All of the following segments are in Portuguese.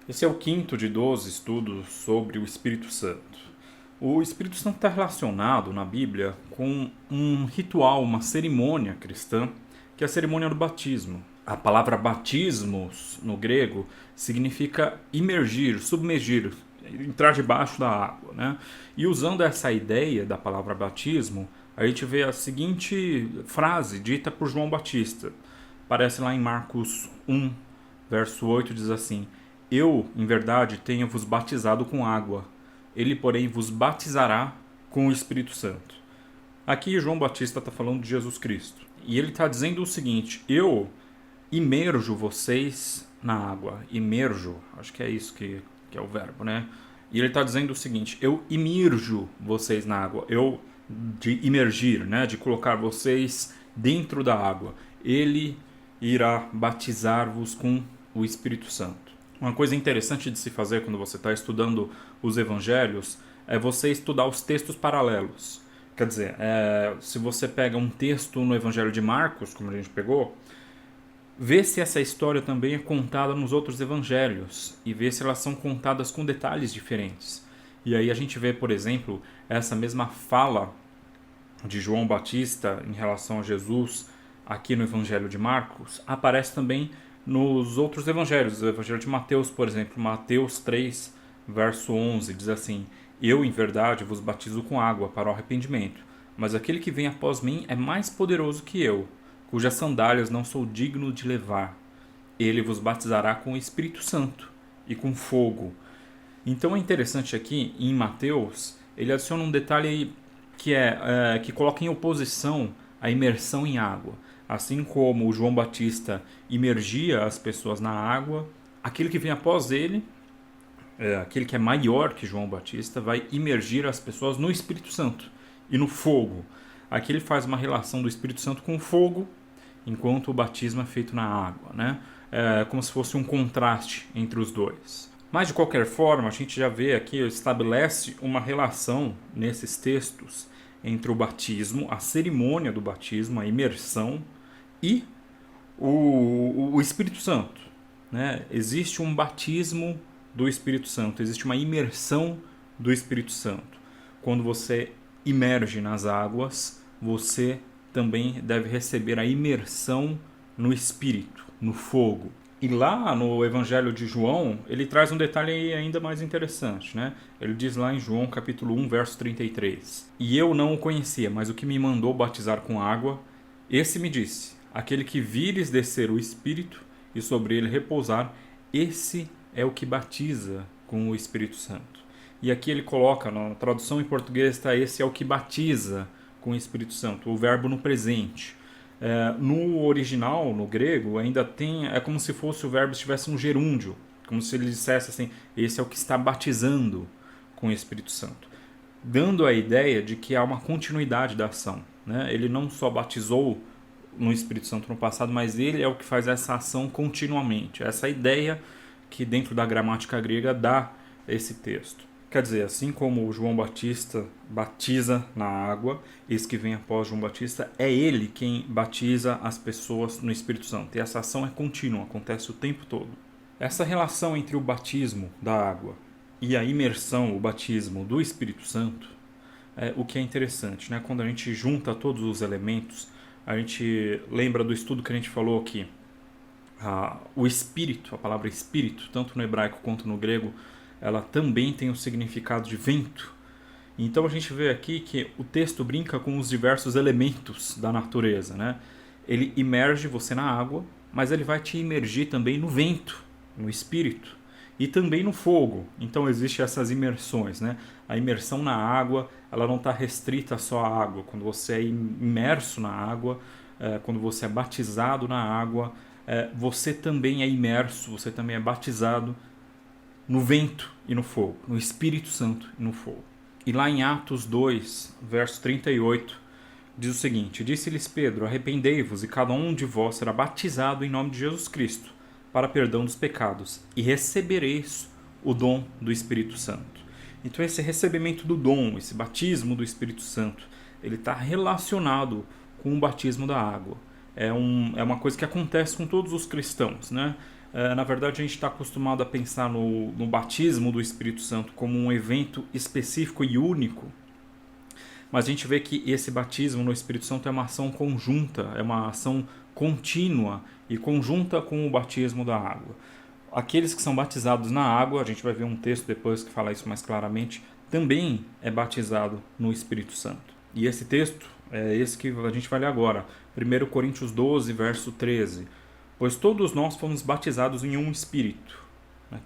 Esse é o quinto de 12 estudos sobre o Espírito Santo. O Espírito Santo está relacionado na Bíblia com um ritual, uma cerimônia cristã, que é a cerimônia do batismo. A palavra batismos, no grego, significa imergir, submergir, entrar debaixo da água, né? E usando essa ideia da palavra batismo, a gente vê a seguinte frase dita por João Batista. Aparece lá em Marcos 1, verso 8, diz assim: Eu, em verdade, tenho vos batizado com água. Ele, porém, vos batizará com o Espírito Santo. Aqui João Batista está falando de Jesus Cristo. E ele está dizendo o seguinte: eu imerjo vocês na água. Imerjo, acho que é isso que é o verbo, né? E ele está dizendo o seguinte: eu imerjo vocês na água. Eu, de imergir, né? De colocar vocês dentro da água. Ele irá batizar-vos com o Espírito Santo. Uma coisa interessante de se fazer quando você está estudando os evangelhos é você estudar os textos paralelos. Quer dizer, se você pega um texto no Evangelho de Marcos, como a gente pegou, vê se essa história também é contada nos outros evangelhos e vê se elas são contadas com detalhes diferentes. E aí a gente vê, por exemplo, essa mesma fala de João Batista em relação a Jesus aqui no Evangelho de Marcos aparece também nos outros evangelhos. O Evangelho de Mateus, por exemplo, Mateus 3, verso 11, diz assim: Eu, em verdade, vos batizo com água para o arrependimento, mas aquele que vem após mim é mais poderoso que eu, cujas sandálias não sou digno de levar. Ele vos batizará com o Espírito Santo e com fogo. Então é interessante aqui, em Mateus, ele adiciona um detalhe que coloca em oposição a imersão em água. Assim como o João Batista imergia as pessoas na água, aquele que vem após ele, aquele que é maior que João Batista, vai imergir as pessoas no Espírito Santo e no fogo. Aqui ele faz uma relação do Espírito Santo com o fogo, enquanto o batismo é feito na água, né? É como se fosse um contraste entre os dois. Mas de qualquer forma, a gente já vê aqui, estabelece uma relação nesses textos entre o batismo, a cerimônia do batismo, a imersão e o Espírito Santo, né? Existe um batismo do Espírito Santo, existe uma imersão do Espírito Santo. Quando você imerge nas águas, você também deve receber a imersão no Espírito, no fogo. E lá no Evangelho de João, ele traz um detalhe ainda mais interessante, né? Ele diz lá em João capítulo 1, verso 33: E eu não o conhecia, mas o que me mandou batizar com água, esse me disse: Aquele que vires descer o Espírito e sobre ele repousar, esse é o que batiza com o Espírito Santo. E aqui ele coloca, na tradução em português está: esse é o que batiza com o Espírito Santo, o verbo no presente. No original, no grego, ainda tem, é como se fosse o verbo estivesse um gerúndio, como se ele dissesse assim: esse é o que está batizando com o Espírito Santo, dando a ideia de que há uma continuidade da ação, né? Ele não só batizou no Espírito Santo no passado, mas ele é o que faz essa ação continuamente. Essa ideia que dentro da gramática grega dá esse texto. Quer dizer, assim como o João Batista batiza na água, esse que vem após João Batista, é ele quem batiza as pessoas no Espírito Santo. E essa ação é contínua, acontece o tempo todo. Essa relação entre o batismo da água e a imersão, o batismo do Espírito Santo, é o que é interessante, né? Quando a gente junta todos os elementos, a gente lembra do estudo que a gente falou aqui. O espírito, a palavra espírito, tanto no hebraico quanto no grego, ela também tem o significado de vento. Então a gente vê aqui que o texto brinca com os diversos elementos da natureza, né? Ele imerge você na água, mas ele vai te imergir também no vento, no espírito, e também no fogo. Então existem essas imersões, né? A imersão na água, ela não está restrita só à água. Quando você é imerso na água, quando você é batizado na água, você também é imerso, você também é batizado no vento e no fogo, no Espírito Santo e no fogo. E lá em Atos 2, verso 38, diz o seguinte: Disse-lhes Pedro: Arrependei-vos, e cada um de vós será batizado em nome de Jesus Cristo, para perdão dos pecados, e recebereis o dom do Espírito Santo. Então esse recebimento do dom, esse batismo do Espírito Santo, ele está relacionado com o batismo da água. É uma coisa que acontece com todos os cristãos, né? Na verdade, a gente está acostumado a pensar no batismo do Espírito Santo como um evento específico e único, mas a gente vê que esse batismo no Espírito Santo é uma ação conjunta, é uma ação contínua e conjunta com o batismo da água. Aqueles que são batizados na água, a gente vai ver um texto depois que fala isso mais claramente, também é batizado no Espírito Santo. E esse texto é esse que a gente vai ler agora, 1 Coríntios 12, verso 13. Pois todos nós fomos batizados em um Espírito.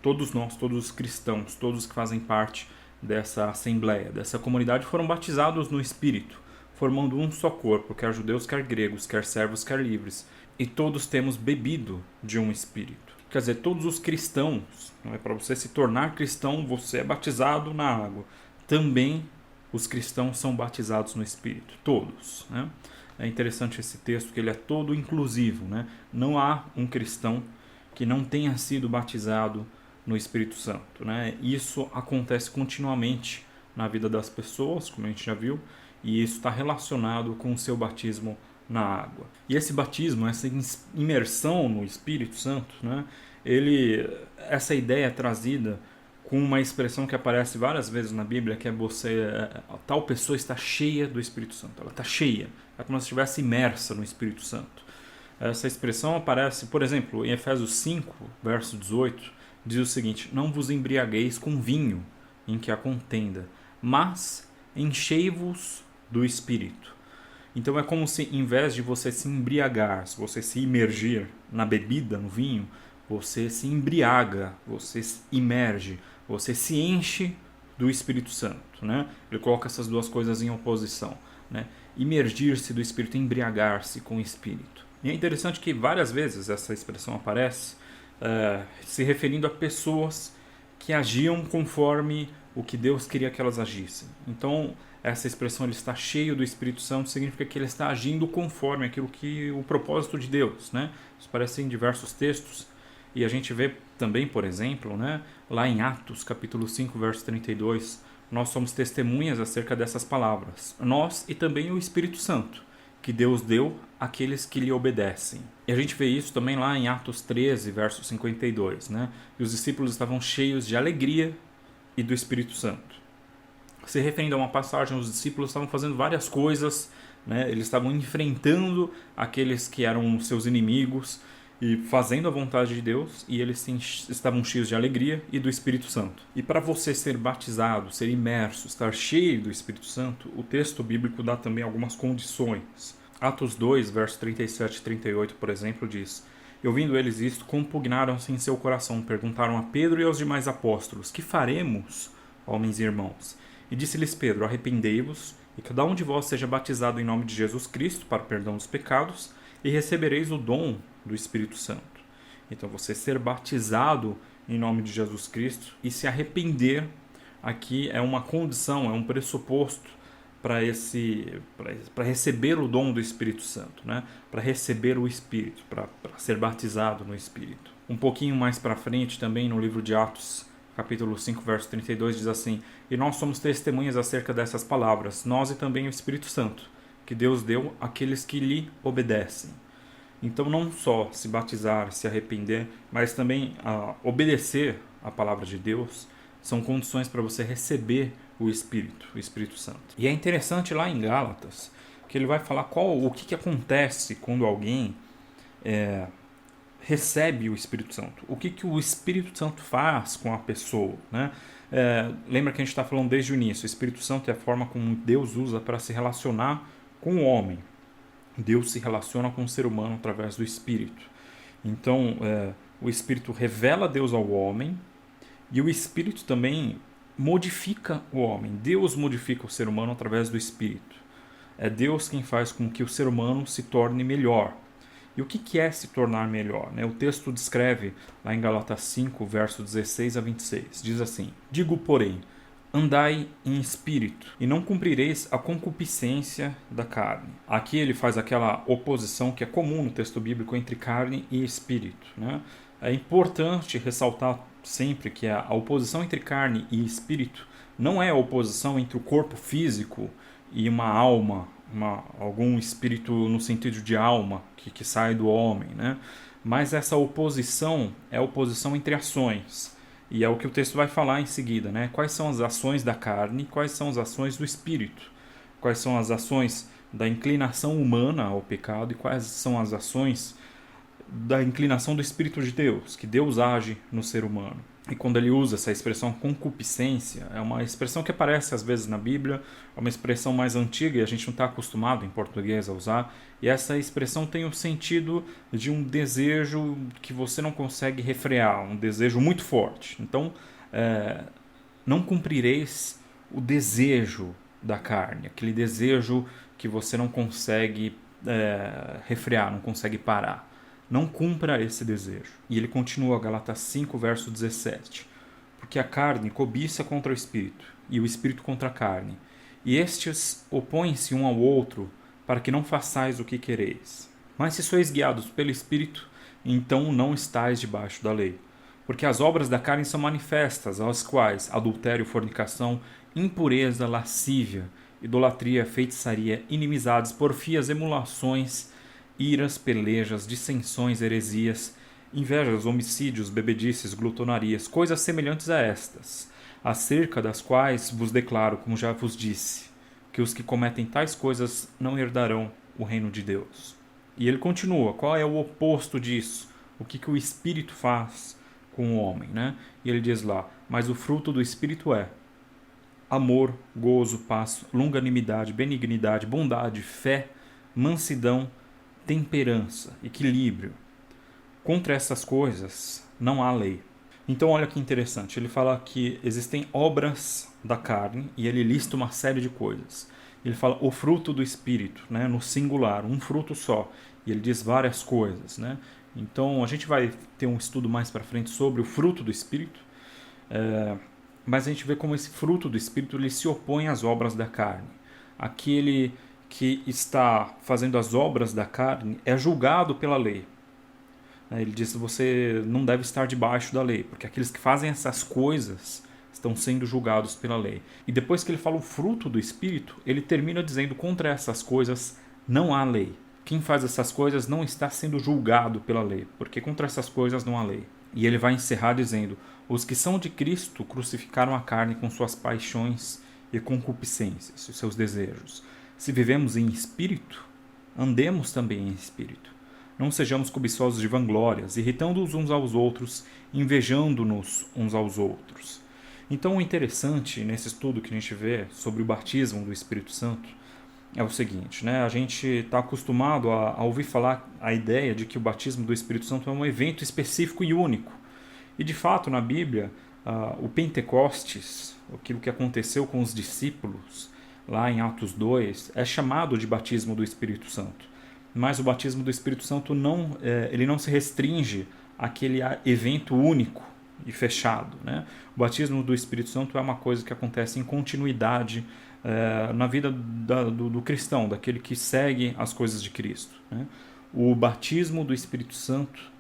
Todos nós, todos os cristãos, todos que fazem parte dessa assembleia, dessa comunidade, foram batizados no Espírito, formando um só corpo, quer judeus, quer gregos, quer servos, quer livres. E todos temos bebido de um Espírito. Quer dizer, todos os cristãos, para você se tornar cristão, você é batizado na água. Também os cristãos são batizados no Espírito, todos. Né? É interessante esse texto, que ele é todo inclusivo. Né? Não há um cristão que não tenha sido batizado no Espírito Santo. Né? Isso acontece continuamente na vida das pessoas, como a gente já viu, e isso está relacionado com o seu batismo na água. E esse batismo, essa imersão no Espírito Santo, né? Essa ideia é trazida com uma expressão que aparece várias vezes na Bíblia, que é tal pessoa está cheia do Espírito Santo. Ela está cheia, é como se estivesse imersa no Espírito Santo. Essa expressão aparece, por exemplo, em Efésios 5, verso 18, diz o seguinte: não vos embriagueis com vinho em que há contenda, mas enchei-vos do Espírito. Então é como se, em vez de você se embriagar, se você se imergir na bebida, no vinho, você se embriaga, você se imerge, você se enche do Espírito Santo. Né? Ele coloca essas duas coisas em oposição. Né? Imergir-se do Espírito, embriagar-se com o Espírito. E é interessante que várias vezes essa expressão aparece se referindo a pessoas que agiam conforme o que Deus queria que elas agissem. Então, essa expressão, ele está cheio do Espírito Santo, significa que ele está agindo conforme aquilo que o propósito de Deus. Né? Isso aparece em diversos textos. E a gente vê também, por exemplo, né, lá em Atos, capítulo 5, verso 32, nós somos testemunhas acerca dessas palavras. Nós e também o Espírito Santo, que Deus deu àqueles que lhe obedecem. E a gente vê isso também lá em Atos 13, verso 52. Né? E os discípulos estavam cheios de alegria e do Espírito Santo. Se referindo a uma passagem, os discípulos estavam fazendo várias coisas, né? Eles estavam enfrentando aqueles que eram seus inimigos e fazendo a vontade de Deus, e eles estavam cheios de alegria e do Espírito Santo. E para você ser batizado, ser imerso, estar cheio do Espírito Santo, o texto bíblico dá também algumas condições. Atos 2, verso 37 e 38, por exemplo, diz: e ouvindo eles isto, compugnaram-se em seu coração, perguntaram a Pedro e aos demais apóstolos: que faremos, homens e irmãos? E disse-lhes Pedro: arrependei-vos, e cada um de vós seja batizado em nome de Jesus Cristo para o perdão dos pecados, e recebereis o dom do Espírito Santo. Então, você ser batizado em nome de Jesus Cristo e se arrepender, aqui é uma condição, é um pressuposto para receber o dom do Espírito Santo, né? Para receber o Espírito, para ser batizado no Espírito. Um pouquinho mais para frente, também no livro de Atos, capítulo 5, verso 32, diz assim: e nós somos testemunhas acerca dessas palavras, nós e também o Espírito Santo, que Deus deu àqueles que lhe obedecem. Então, não só se batizar, se arrepender, mas também obedecer à palavra de Deus, são condições para você receber o Espírito Santo. E é interessante lá em Gálatas, que ele vai falar o que acontece quando alguém recebe o Espírito Santo. O que o Espírito Santo faz com a pessoa, né? Lembra que a gente está falando desde o início, o Espírito Santo é a forma como Deus usa para se relacionar com o homem. Deus se relaciona com o ser humano através do Espírito. Então, o Espírito revela Deus ao homem, e o Espírito também modifica o homem. Deus modifica o ser humano através do Espírito. É Deus quem faz com que o ser humano se torne melhor. E o que é se tornar melhor? O texto descreve, lá em Gálatas 5, verso 16 a 26, diz assim: digo, porém, andai em espírito, e não cumprireis a concupiscência da carne. Aqui ele faz aquela oposição que é comum no texto bíblico entre carne e espírito. Né? É importante ressaltar sempre que a oposição entre carne e espírito não é a oposição entre o corpo físico e uma alma, algum espírito no sentido de alma que sai do homem. Né? mas essa oposição é a oposição entre ações. E é o que o texto vai falar em seguida, né? Quais são as ações da carne, quais são as ações do espírito? Quais são as ações da inclinação humana ao pecado e quais são as ações da inclinação do Espírito de Deus, que Deus age no ser humano. E quando ele usa essa expressão concupiscência, é uma expressão que aparece às vezes na Bíblia, é uma expressão mais antiga e a gente não está acostumado em português a usar, e essa expressão tem o sentido de um desejo que você não consegue refrear, um desejo muito forte. Então, não cumprireis o desejo da carne, aquele desejo que você não consegue refrear, não consegue parar. Não cumpra esse desejo. E ele continua, Gálatas 5, verso 17. Porque a carne cobiça contra o espírito, e o espírito contra a carne. E estes opõem-se um ao outro, para que não façais o que quereis. Mas se sois guiados pelo espírito, então não estáis debaixo da lei. Porque as obras da carne são manifestas, as quais adultério, fornicação, impureza, lascívia, idolatria, feitiçaria, inimizades, porfias, emulações, iras, pelejas, dissensões, heresias, invejas, homicídios, bebedices, glutonarias, coisas semelhantes a estas, acerca das quais vos declaro, como já vos disse, que os que cometem tais coisas não herdarão o reino de Deus. E ele continua, qual é o oposto disso? O que o Espírito faz com o homem, né? E ele diz lá, mas o fruto do Espírito é amor, gozo, paz, longanimidade, benignidade, bondade, fé, mansidão, temperança, equilíbrio. Contra essas coisas não há lei. Então olha que interessante, ele fala que existem obras da carne e ele lista uma série de coisas. Ele fala o fruto do Espírito, né, no singular, um fruto só. E ele diz várias coisas, né? Então a gente vai ter um estudo mais para frente sobre o fruto do Espírito, mas a gente vê como esse fruto do Espírito ele se opõe às obras da carne. Aquele que está fazendo as obras da carne é julgado pela lei. Ele diz que você não deve estar debaixo da lei, porque aqueles que fazem essas coisas estão sendo julgados pela lei. E depois que ele fala o fruto do Espírito, ele termina dizendo contra essas coisas não há lei. Quem faz essas coisas não está sendo julgado pela lei, porque contra essas coisas não há lei. E ele vai encerrar dizendo, os que são de Cristo crucificaram a carne com suas paixões e concupiscências, os seus desejos. Se vivemos em espírito, andemos também em espírito. Não sejamos cobiçosos de vanglórias, irritando-os uns aos outros, invejando-nos uns aos outros. Então, o interessante nesse estudo que a gente vê sobre o batismo do Espírito Santo é o seguinte, né? A gente está acostumado a ouvir falar a ideia de que o batismo do Espírito Santo é um evento específico e único. E, de fato, na Bíblia, o Pentecostes, aquilo que aconteceu com os discípulos, lá em Atos 2, é chamado de batismo do Espírito Santo. Mas o batismo do Espírito Santo ele não se restringe àquele evento único e fechado, né? O batismo do Espírito Santo é uma coisa que acontece em continuidade na vida do cristão, daquele que segue as coisas de Cristo, né? O batismo do Espírito Santo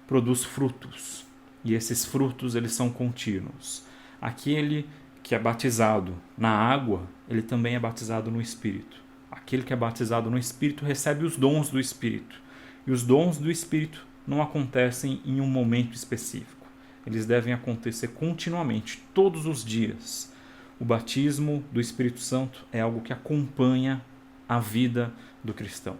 produz frutos, e esses frutos eles são contínuos. Aquele que é batizado na água, ele também é batizado no Espírito. Aquele que é batizado no Espírito recebe os dons do Espírito. E os dons do Espírito não acontecem em um momento específico. Eles devem acontecer continuamente, todos os dias. O batismo do Espírito Santo é algo que acompanha a vida do cristão.